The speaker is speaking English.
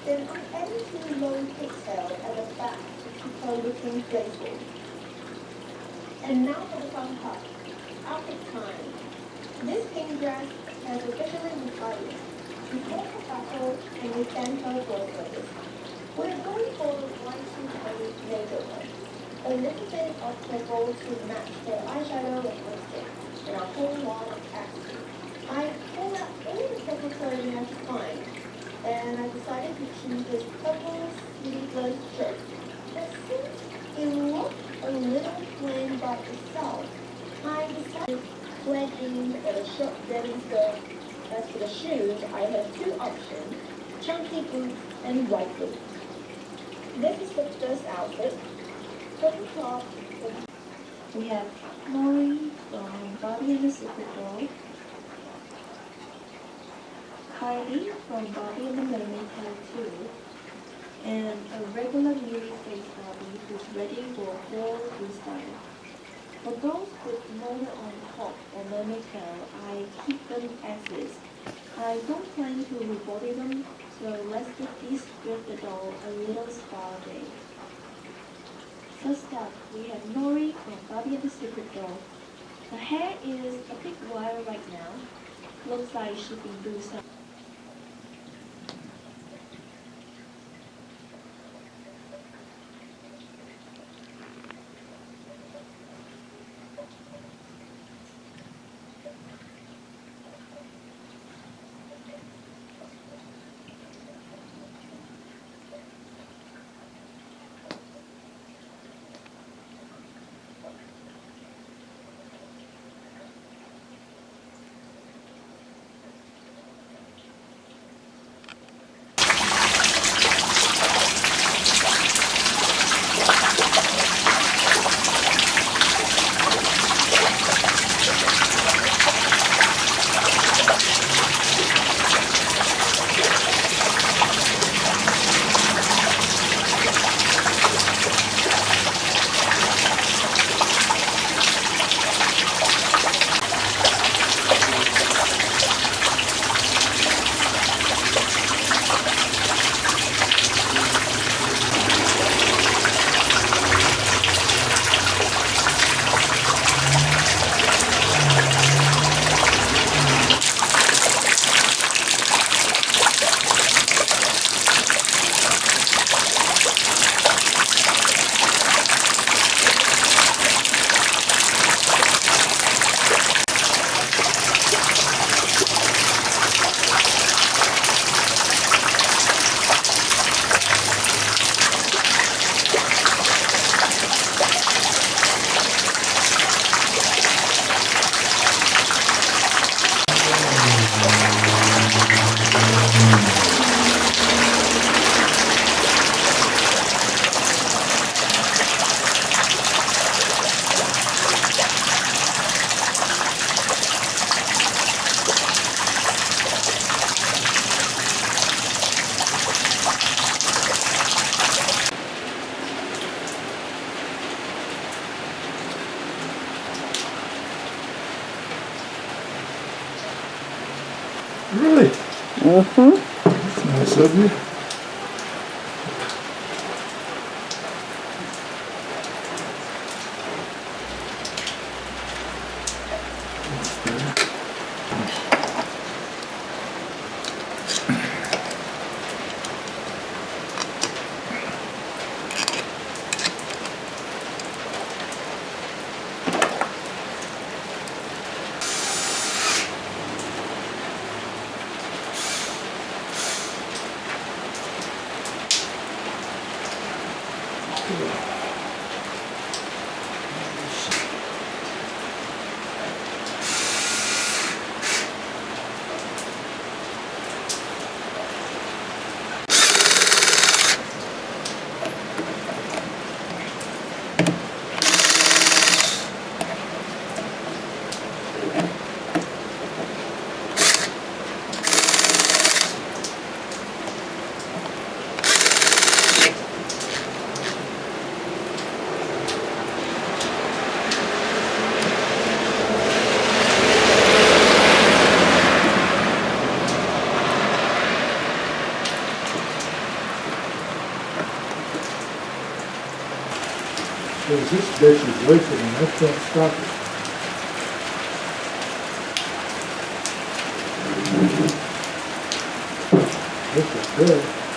Then I added two long pigtails at the back to keep her looking playful. And now for the fun part, outfit time. This pink dress has officially retired. We called her battle and we thanked her for service. We're going for a Y2K makeover. A little bit of purple to match the eyeshadow and lipstick, and a whole lot of accent. I pulled out all the purple clothing I could find, and I decided to choose this purple sleeveless shirt. But since it looked a little plain by itself, I decided to blend in a short denim skirt. As for the shoes, I have two options, chunky boots and white boots. This is the first outfit. Purple top. We have Nori from Barbie and the Secret Doll, Kylie from Barbie and the Mermaid Tattoo, and a regular Yuri face Barbie who's ready for full freestyle. For those with Mona on top or mermaid tail, I keep them as is. I don't plan to rebody them, so let's give this with the doll a little spa day. First up, we have Nori from Barbie and the Secret Doll. Her hair is a bit wild right now. Looks like she's been doing some. Really? That's nice of you. Because this ditch is leaking and that don't stop it. This is good.